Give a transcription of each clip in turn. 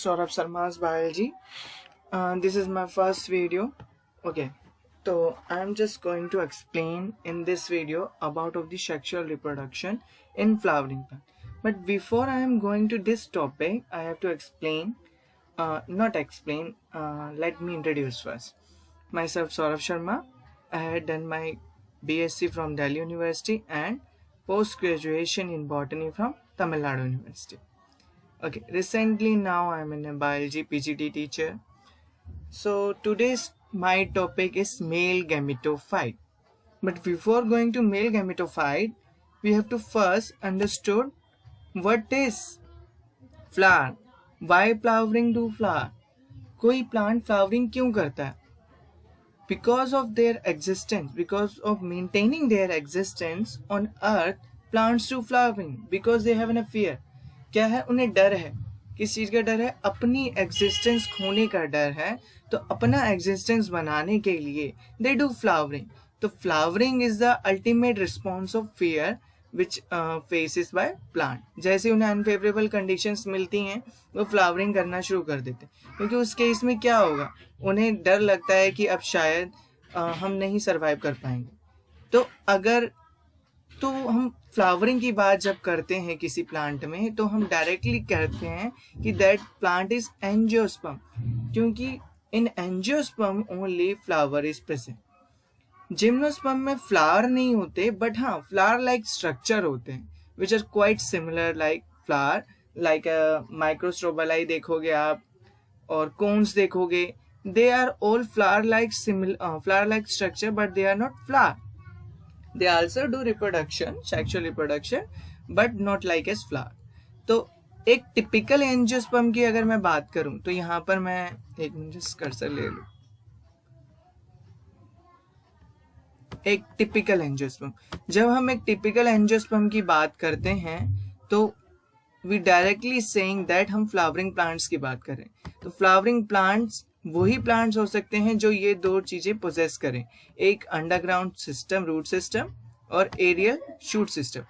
Saurabh Sharma's biology. This is my first video. Okay, so I'm just going to explain in this video about of the sexual reproduction in flowering plant. But before I am going to this topic, I have to explain. Let me introduce first. Myself Saurabh Sharma. I had done my BSc from Delhi University and post graduation in botany from Tamil Nadu University. Okay, recently now I'm in a biology PGT teacher. So today's my topic is male gametophyte. But before going to male gametophyte, we have to first understood what is flower. Why flowering do flower? कोई plant flowering क्यों करता है? Because of their existence, because of maintaining their existence on earth, plants do flowering because they have a fear. क्या है? उन्हें डर है. किस चीज का डर है? अपनी एग्जिस्टेंस खोने का डर है. तो अपना एग्जिस्टेंस बनाने के लिए दे डू फ्लावरिंग. तो flowering is the ultimate response of fear which faces by plant. जैसे उन्हें अनफेवरेबल कंडीशंस मिलती हैं वो फ्लावरिंग करना शुरू कर देते हैं, क्योंकि उस केस में क्या होगा, उन्हें डर लगता है कि अब शायद हम नहीं सरवाइव कर पाएंगे. तो हम फ्लावरिंग की बात जब करते हैं किसी प्लांट में, तो हम डायरेक्टली कहते हैं कि दैट प्लांट इज एंजियोस्पर्म, क्योंकि in angiosperm only flower is present. Gymnosperm में फ्लावर नहीं होते, बट हाँ फ्लावर लाइक स्ट्रक्चर होते हैं which are quite similar like flower. Like microstrobili देखोगे आप और कोन्स देखोगे, they are all flower like structure, but they are not flower. They also do reproduction, sexual reproduction, but not like as flower. तो एक typical angiosperm की अगर मैं बात करूं, तो यहाँ पर मैं एक मिनट कर्सर ले लूं. एक टिपिकल एंजियोस्पर्म, जब हम एक टिपिकल एंजियोस्पर्म की बात करते हैं तो वी डायरेक्टली सेइंग दैट हम फ्लावरिंग प्लांट्स की बात करें. तो फ्लावरिंग प्लांट्स वही प्लांट्स हो सकते हैं जो ये दो चीजें पोजेस करें, एक अंडरग्राउंड सिस्टम रूट सिस्टम और एरियल शूट सिस्टम.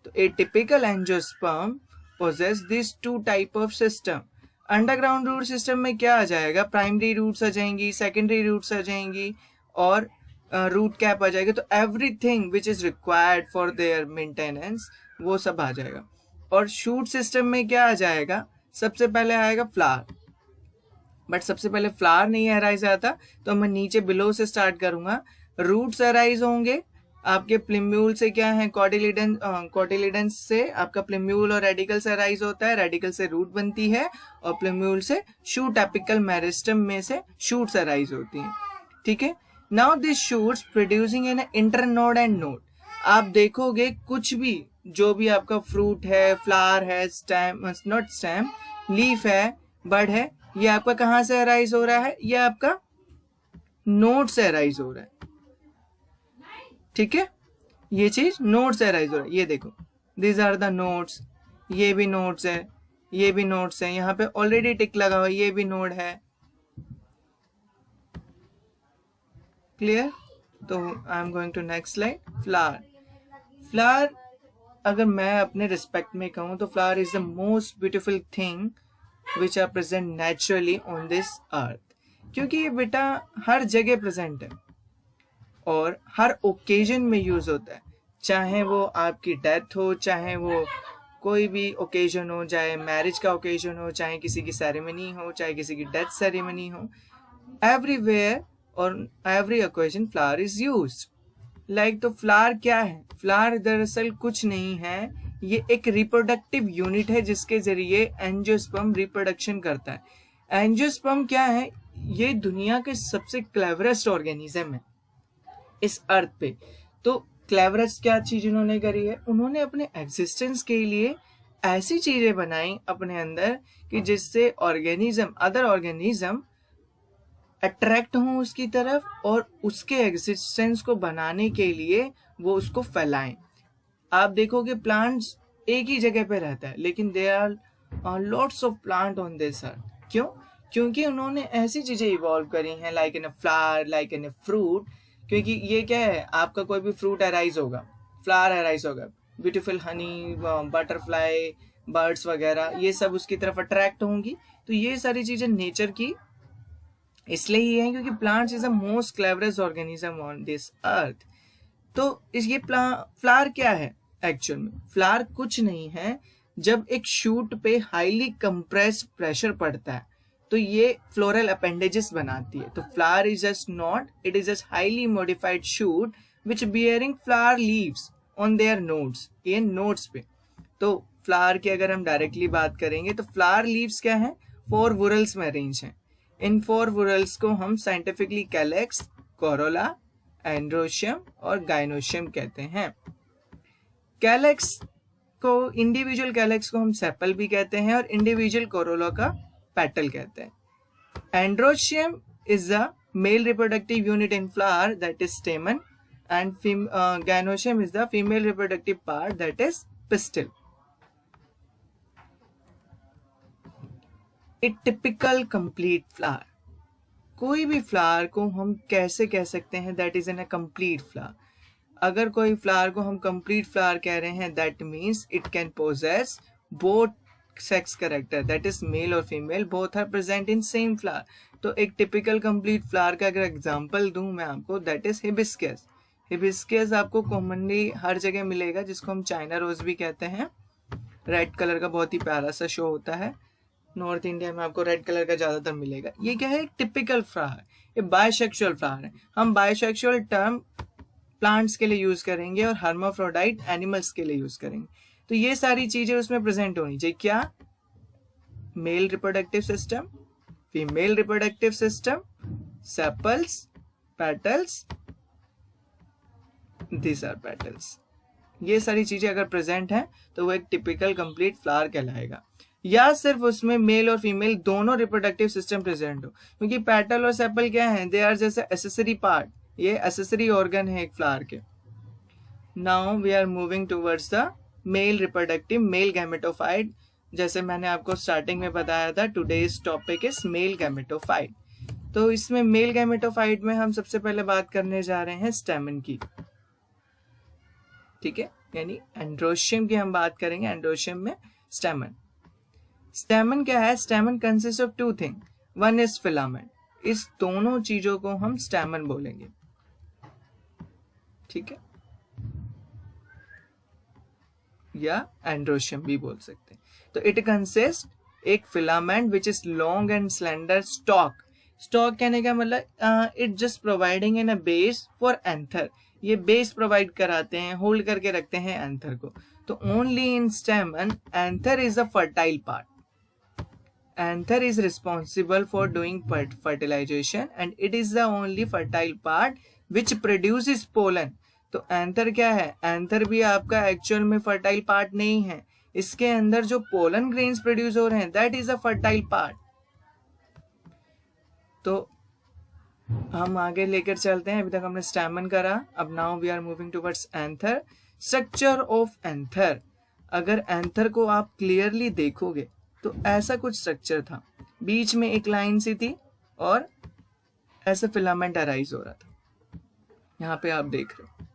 तो a typical angiosperm possess this two type of system. Underground root system में क्या आ जाएगा? प्राइमरी रूट्स आ जाएंगी, सेकेंडरी रूट्स आ जाएंगी और रूट कैप आ जाएगा. तो everything which is required for their maintenance वो सब आ जाएगा. और शूट सिस्टम में क्या आ जाएगा? सबसे पहले आएगा फ्लावर, बट सबसे पहले फ्लावर नहीं अराइज आता, तो मैं नीचे बिलो से स्टार्ट करूंगा. रूट्स अराइज होंगे आपके प्लिम्यूल से. क्या है? कॉटिलिडन्स से आपका प्लिम्यूल और रेडिकल से अराइज होता है, रेडिकल से रूट बनती है और प्लिम्यूल से शूट एपिकल मेरिस्टम में से शूट्स अराइज होती हैं. ठीक है. Now this shoots producing an internode and node. आप देखोगे कुछ भी, जो भी आपका फ्रूट है, फ्लावर है, स्टेम नॉट स्टेम, लीफ है, बड है, ये आपका कहां से अराइज हो रहा है? ये आपका नोड से अराइज हो रहा है. ठीक है, ये चीज नोड से अराइज हो रहा है. ये देखो, दिस आर द नोड्स. ये भी नोड्स है, ये भी नोड्स है. यहाँ पे ऑलरेडी टिक लगा हुआ है, ये भी नोड है. क्लियर? तो I am going to next slide. Flower अगर मैं अपने रिस्पेक्ट में कहूं तो flower is the most beautiful thing which are present naturally on this earth. क्योंकि ये बेटा हर जगह प्रेजेंट है और हर ओकेजन में यूज होता है. चाहे वो आपकी डेथ हो, चाहे वो कोई भी ओकेजन हो, चाहे मैरिज का ओकेजन हो, चाहे किसी की सेरेमनी हो, चाहे किसी की डेथ सेरेमनी हो, एवरीवेयर और every occasion flower is used. Like तो फ्लावर क्या है? फ्लावर दरअसल कुछ नहीं है, ये एक रिप्रोडक्टिव यूनिट है जिसके जरिए एंजियोस्पर्म रिप्रोडक्शन करता है. एंजियोस्पर्म क्या है? ये दुनिया के सबसे क्लेवरेस्ट ऑर्गेनिज्म है इस अर्थ पे. तो क्लेवरेस्ट क्या चीज उन्होंने करी है? उन्होंने अपने एग्जिस्टेंस के लिए ऐसी चीजें बनाई अपने अंदर कि जिससे अदर ऑर्गेनिज्म अट्रैक्ट हों उसकी तरफ और उसके एग्जिस्टेंस को बनाने के लिए वो उसको फैलाएं. आप देखोगे प्लांट्स एक ही जगह पे रहता है, लेकिन there are lots of plant on this earth. क्यों? क्योंकि उन्होंने ऐसी चीजें इवॉल्व करी हैं, like in a flower, like in a fruit. क्योंकि ये क्या है, आपका कोई भी फ्रूट अराइज होगा, फ्लावर अराइज होगा, ब्यूटीफुल हनी, बटरफ्लाई, बर्ड्स वगैरह, ये सब उसकी तरफ अट्रैक्ट होंगी. तो ये सारी चीजें नेचर की इसलिए ही है क्योंकि plants is the most cleverest organism on this अर्थ। तो इस ये फ्लावर क्या है एक्चुअल में? फ्लावर कुछ नहीं है, जब एक शूट पे हाईली कंप्रेस्ड प्रेशर पड़ता है तो ये फ्लोरल अपेंडेजेस बनाती है। तो flower is just not, it is just highly modified shoot which bearing flower leaves on their nodes, ये नोड्स पे। तो फ्लावर की अगर हम डायरेक्टली बात करेंगे तो फ्लावर लीव्स क्या है, 4 वुरल्स में अरेंज हैं। इन 4 वुरल्स को हम साइंटिफिकली कैलेक्स, कोरोला, एंड्रोशियम और गाइनोशियम कहते हैं। कैलेक्स को, इंडिविजुअल कैलेक्स को हम सेपल भी कहते हैं और इंडिविजुअल कोरोला का पेटल कहते हैं। Androecium is the male reproductive unit in flower that is स्टेमन and gynoecium is the female reproductive part that is pistil. A typical complete flower, कोई भी फ्लावर को हम कैसे कह सकते हैं that is in a complete flower? अगर कोई फ्लावर को हम कंप्लीट फ्लावर कह रहे हैं that means it can possess both sex character, that is male और female both are present in same flower. तो एक टिपिकल कंप्लीट फ्लावर का अगर एग्जांपल दूं मैं आपको, दैट इज हिबिस्कस। हिबिस्कस आपको कॉमनली हर जगह मिलेगा, जिसको हम चाइना रोज भी कहते हैं। रेड कलर का बहुत ही प्यारा सा शो होता है, नॉर्थ इंडिया में आपको रेड कलर का ज्यादातर मिलेगा। ये क्या है, एक टिपिकल फ्लावर, ये बायसेक्सुअल फ्लावर है। हम बायसेक्सुअल टर्म प्लांट्स के लिए यूज करेंगे और हर्माफ्रोडाइट एनिमल्स के लिए यूज करेंगे। तो ये सारी चीजें उसमें प्रेजेंट होनी चाहिए। क्या? Male reproductive system, female reproductive system, sepals, petals, this are petals. ये सारी चीजें अगर प्रेजेंट हैं तो वो एक टिपिकल कंप्लीट फ्लावर कहलाएगा। या सिर्फ उसमें मेल और फीमेल दोनों रिप्रोडक्टिव सिस्टम प्रेजेंट हो, क्योंकि पेटल और सेपल क्या है, दे आर जैसे एसेसरी पार्ट, ये एसेसरी ऑर्गन है एक फ्लावर के। Now we are moving towards the male reproductive, male gametophyte. जैसे मैंने आपको स्टार्टिंग में बताया था, today's topic is male gametophyte. तो इसमें मेल गैमेटोफाइट में हम सबसे पहले बात करने जा रहे हैं स्टेमन की, ठीक है, यानी एंड्रोशियम की हम बात करेंगे। एंड्रोशियम में स्टेमन। स्टेमन क्या है? स्टेमन consist of 2 thing, one is filament. इस दोनों चीजों को हम स्टेमन बोलेंगे, ठीक है, या एंड्रोशियम भी बोल सकते हैं। तो इट कंसिस्ट एक filament which is long and slender stock. Stock कहने का मतलब it just providing in a base for anther, ये बेस प्रोवाइड कराते हैं, होल्ड करके रखते हैं एंथर को। तो only in स्टेमन anther is a fertile part. Anther is responsible for doing fertilization and it is the only fertile part which produces pollen. तो anther क्या है? anther भी आपका एक्चुअल में फर्टाइल पार्ट नहीं है, इसके अंदर जो पोलन ग्रेन्स प्रोड्यूस हो रहे हैं that is a fertile part. तो हम आगे लेकर चलते हैं। अभी तक हमने स्टैमन करा, अब now we are moving towards anther. Structure of anther, अगर एंथर को आप क्लियरली देखोगे तो ऐसा कुछ स्ट्रक्चर था, बीच में एक लाइन सी थी और ऐसे फिलामेंट अराइज हो रहा था, यहां पे आप देख रहे हो।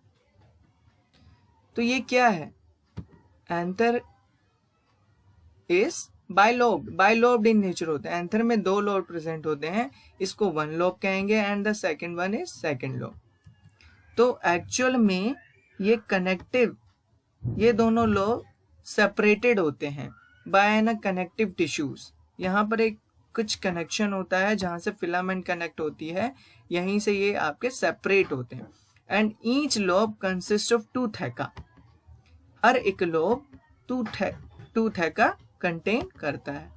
तो ये क्या है? Anther is bilobed, bilobed in nature होते हैं। एंथर में 2 लोब प्रेजेंट होते हैं, इसको 1 लोब कहेंगे and the second one is second lobe. तो एक्चुअल में ये कनेक्टिव, ये दोनों लोब सेपरेटेड होते हैं बाय न कनेक्टिव टिश्यूज। यहाँ पर एक कुछ कनेक्शन होता है जहां से फिलामेंट कनेक्ट होती है, यहीं से ये आपके सेपरेट होते हैं। And each lobe consist of 2 theca, हर एक लोब 2 थैका कंटेन करता है।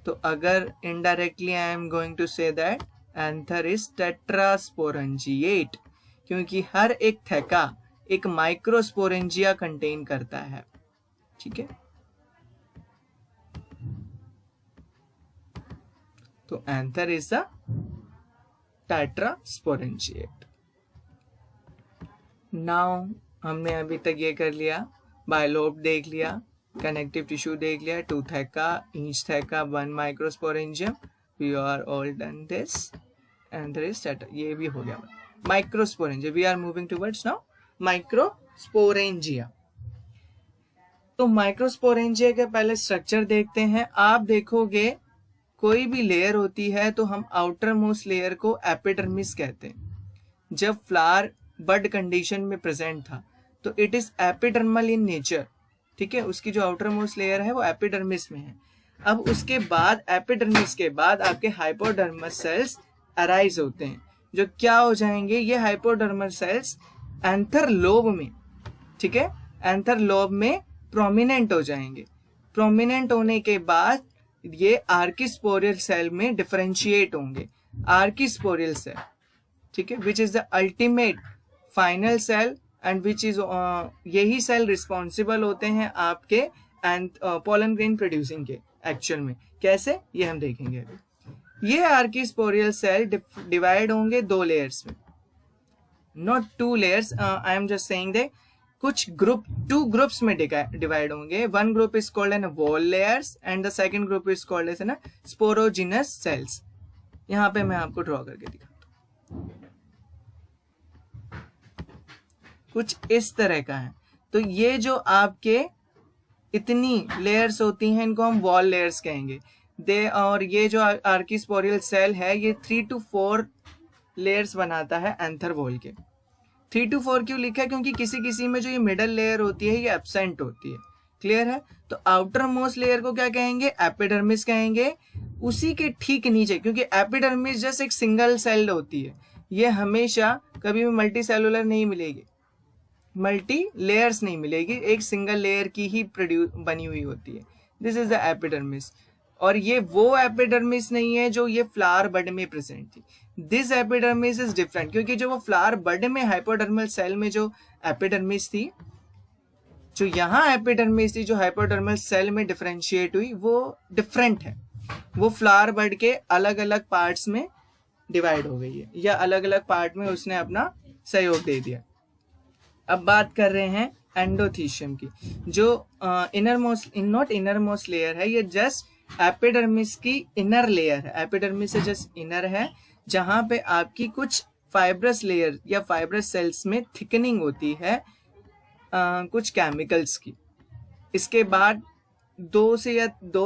तो अगर indirectly I am going to say that anther is tetrasporangiate, क्योंकि हर एक थैका एक माइक्रोस्पोरेंजिया कंटेन करता है, ठीक है। तो anther is the tetrasporangiate. Now हमने अभी तक ये कर लिया, बाइलोब देख लिया, कनेक्टिव टिश्यू देख लिया, 2 theca, each theca 1 microsporangium, we are all done this. Anther is tetra, ये भी हो गया microsporangia. We are moving towards now microsporangia. तो माइक्रोस्पोरेंजिया का पहले स्ट्रक्चर देखते हैं। आप देखोगे कोई भी लेयर होती है तो हम आउटर मोस्ट लेयर को एपिडर्मिस कहते हैं। जब फ्लावर बड कंडीशन में प्रेजेंट था तो it is epidermal in nature, ठीक है, उसकी जो आउटर मोस्ट लेयर है वो एपिडर्मिस में है। अब उसके बाद एपिडर्मिस के बाद आपके हाइपोडर्मस सेल्स अराइज होते हैं, जो क्या हो जाएंगे, ये हाइपोडर्मस सेल्स एंथर लोब में, ठीक है, एंथर लोब में प्रोमिनेंट हो जाएंगे। प्रोमिनेंट होने के बाद ये आर्किस्पोरियल सेल में डिफरेंशिएट होंगे। आर्किस्पोरियल सेल, ठीक है, which is the ultimate final cell and which is यही सेल रिस्पॉन्सिबल होते हैं आपके एंड पोलन ग्रेन प्रोड्यूसिंग के। एक्चुअल में कैसे, ये हम देखेंगे अभी। ये आर्किस्पोरियल सेल डिवाइड होंगे 2 लेयर्स में, not 2 layers, I am just saying that कुछ ग्रुप 2 ग्रुप्स में डिवाइड होंगे। One group is called an wall layers and the second group is called as an sporogenous cells. यहाँ पे मैं आपको draw करके दिखाता हूँ, कुछ इस तरह का है। तो ये जो आपके इतनी लेयर्स होती हैं इनको हम वॉल लेयर्स कहेंगे। और ये जो आर्किस्पोरियल सेल है ये 3 to 4 लेयर्स बनाता है एंथर वॉल के। 3 to 4 क्यों लिखा है, क्योंकि किसी किसी में जो ये मिडल लेयर होती है ये एब्सेंट होती है। क्लियर है। तो आउटर मोस्ट लेयर को क्या कहेंगे, एपिडर्मिस कहेंगे। उसी के ठीक नीचे, क्योंकि एपिडर्मिस जस्ट एक सिंगल सेल्ड होती है, ये हमेशा कभी भी मल्टी सेलुलर नहीं मिलेगी, मल्टी लेयर्स नहीं मिलेगी, एक सिंगल लेयर की ही बनी हुई होती है। This is the epidermis. और ये वो एपिडर्मिस नहीं है जो ये फ्लावर बड में प्रेजेंट थी। दिस एपिडर्मिस इज डिफरेंट, क्योंकि जो वो फ्लावर बड में हाइपोडर्मल सेल में जो एपिडर्मिस थी, जो यहाँ एपिडर्मिस थी, जो हाइपोडर्मल सेल में डिफरेंशिएट हुई, वो डिफरेंट है। वो फ्लावर बड के अलग अलग पार्ट्स में डिवाइड हो गई है, या अलग अलग पार्ट में उसने अपना सहयोग दे दिया। अब बात कर रहे हैं एंडोथीशियम की, जो इनर मोस्ट लेयर है, ये जस्ट एपिडर्मिस की इनर लेयर है। एपिडर्मिस से जस्ट इनर है, जहां पे आपकी कुछ फाइब्रस लेयर या फाइब्रस सेल्स में थिकनिंग होती है कुछ केमिकल्स की। इसके बाद 2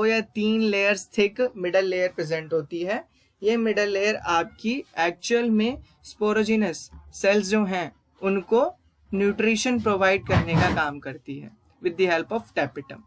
या 3 layers thick middle layer present होती है। ये मिडल लेयर आपकी एक्चुअल में स्पोरोजिनस सेल्स जो हैं उनको न्यूट्रिशन प्रोवाइड करने का काम करती है with the help of tapetum.